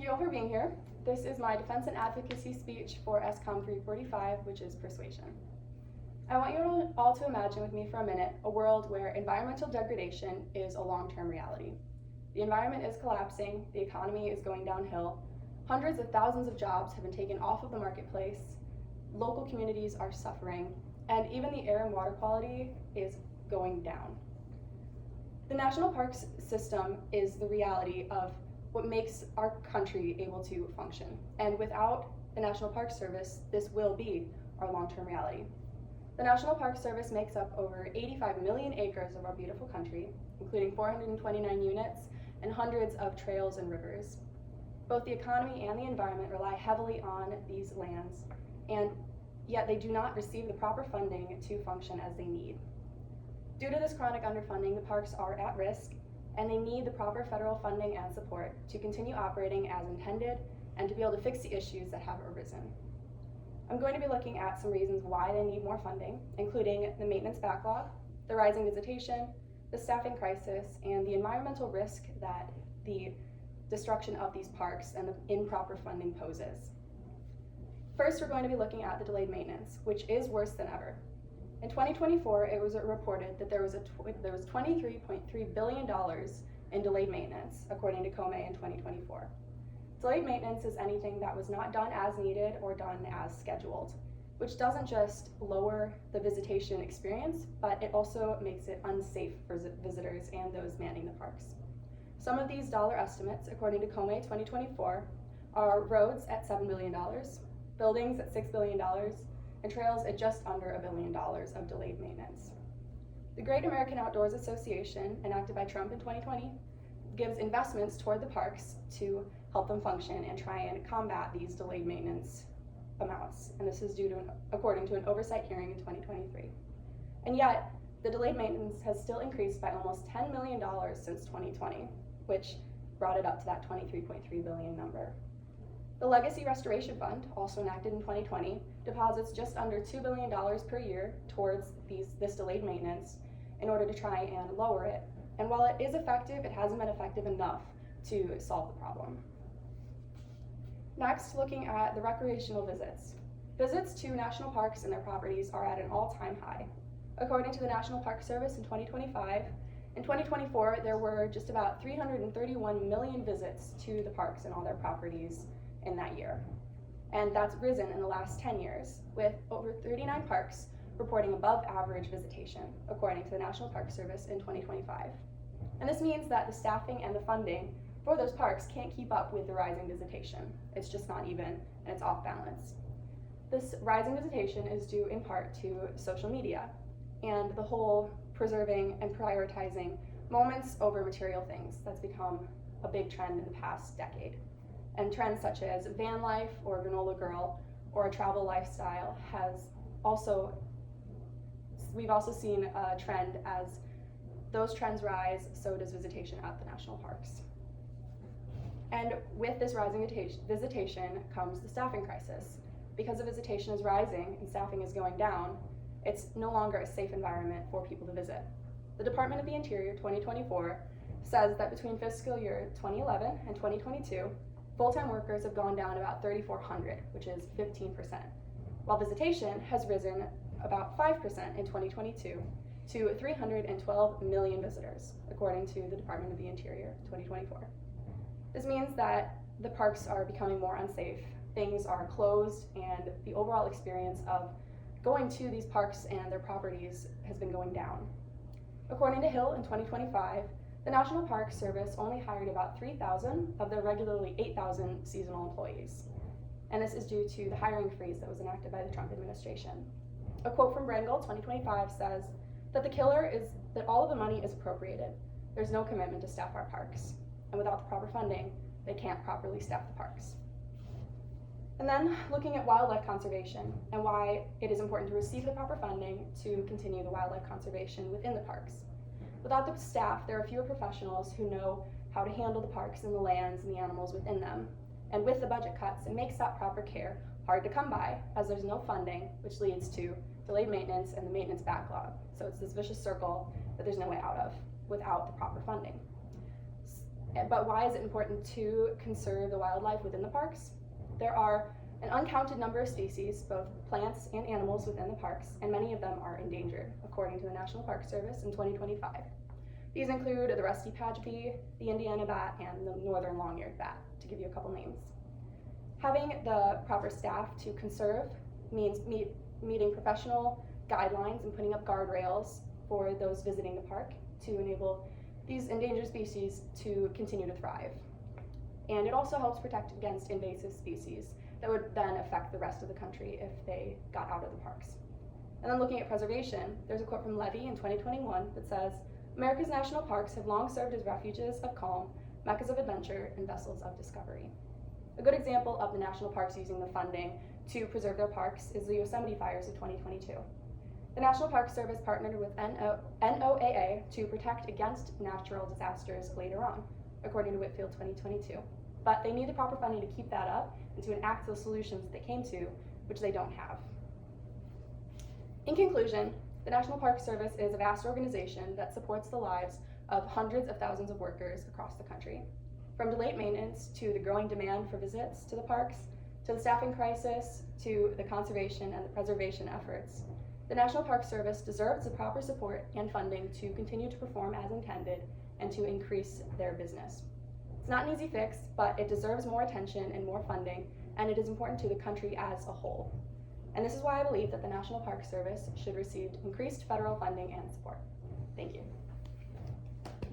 you all for being here. This is my defense and advocacy speech for SCOM 345, which is Persuasion. I want you all to imagine with me for a minute a world where environmental degradation is a long-term reality. The environment is collapsing, the economy is going downhill, hundreds of thousands of jobs have been taken off of the marketplace, local communities are suffering, and even the air and water quality is going down. The national parks system is the reality of what makes our country able to function. And without the National Park Service, this will be our long-term reality. The National Park Service makes up over 85 million acres of our beautiful country, including 429 units and hundreds of trails and rivers. Both the economy and the environment rely heavily on these lands, and yet they do not receive the proper funding to function as they need. Due to this chronic underfunding, the parks are at risk, and they need the proper federal funding and support to continue operating as intended and to be able to fix the issues that have arisen. I'm going to be looking at some reasons why they need more funding, including the maintenance backlog, the rising visitation, the staffing crisis, and the environmental risk that the destruction of these parks and the improper funding poses. First, we're going to be looking at the delayed maintenance, which is worse than ever. In 2024, it was reported that there was $23.3 billion in delayed maintenance, according to COME in 2024. Delayed maintenance is anything that was not done as needed or done as scheduled, which doesn't just lower the visitation experience, but it also makes it unsafe for visitors and those manning the parks. Some of these dollar estimates, according to COME 2024, are roads at $7 billion, buildings at $6 billion, and trails at just under $1 billion of delayed maintenance. The Great American Outdoors Association, enacted by Trump in 2020, gives investments toward the parks to help them function and try and combat these delayed maintenance amounts. And this is due to, according to an oversight hearing in 2023. And yet, the delayed maintenance has still increased by almost $10 million since 2020, which brought it up to that $23.3 billion number. The Legacy Restoration Fund, also enacted in 2020, deposits just under $2 billion per year towards this delayed maintenance in order to try and lower it. And while it is effective, it hasn't been effective enough to solve the problem. Next, looking at the recreational visits. Visits to national parks and their properties are at an all-time high. According to the National Park Service in 2025, in 2024, there were just about 331 million visits to the parks and all their properties in that year. And that's risen in the last 10 years, with over 39 parks reporting above average visitation, according to the National Park Service in 2025. And this means that the staffing and the funding for those parks can't keep up with the rising visitation. It's just not even, and it's off balance. This rising visitation is due in part to social media and the whole preserving and prioritizing moments over material things that's become a big trend in the past decade. And trends such as van life or granola girl or a travel lifestyle we've also seen a trend. As those trends rise, so does visitation at the national parks. And with this rising visitation comes the staffing crisis. Because the visitation is rising and staffing is going down, it's no longer a safe environment for people to visit. The Department of the Interior 2024 says that between fiscal year 2011 and 2022, full-time workers have gone down about 3,400, which is 15%, while visitation has risen about 5% in 2022 to 312 million visitors, according to the Department of the Interior 2024. This means that the parks are becoming more unsafe, things are closed, and the overall experience of going to these parks and their properties has been going down. According to Hill in 2025, the National Park Service only hired about 3,000 of their regularly 8,000 seasonal employees. And this is due to the hiring freeze that was enacted by the Trump administration. A quote from Brangle 2025 says that the killer is that all of the money is appropriated. There's no commitment to staff our parks. And without the proper funding, they can't properly staff the parks. And then looking at wildlife conservation and why it is important to receive the proper funding to continue the wildlife conservation within the parks. Without the staff, there are fewer professionals who know how to handle the parks and the lands and the animals within them. And with the budget cuts, it makes that proper care hard to come by, as there's no funding, which leads to delayed maintenance and the maintenance backlog. So it's this vicious circle that there's no way out of without the proper funding. But why is it important to conserve the wildlife within the parks? There are an uncounted number of species, both plants and animals, within the parks, and many of them are endangered, according to the National Park Service in 2025. These include the rusty patch bee, the Indiana bat, and the northern long-eared bat, to give you a couple names. Having the proper staff to conserve means meeting professional guidelines and putting up guardrails for those visiting the park to enable these endangered species to continue to thrive. And it also helps protect against invasive species that would then affect the rest of the country if they got out of the parks. And then looking at preservation, there's a quote from Levy in 2021 that says, "America's national parks have long served as refuges of calm, meccas of adventure, and vessels of discovery." A good example of the national parks using the funding to preserve their parks is the Yosemite fires of 2022. The National Park Service partnered with NOAA to protect against natural disasters later on, according to Whitfield 2022. But they need the proper funding to keep that up and to enact those solutions that they came to, which they don't have. In conclusion, the National Park Service is a vast organization that supports the lives of hundreds of thousands of workers across the country. From delayed maintenance to the growing demand for visits to the parks, to the staffing crisis, to the conservation and the preservation efforts, the National Park Service deserves the proper support and funding to continue to perform as intended and to increase their business. It's not an easy fix, but it deserves more attention and more funding, and it is important to the country as a whole. And this is why I believe that the National Park Service should receive increased federal funding and support. Thank you.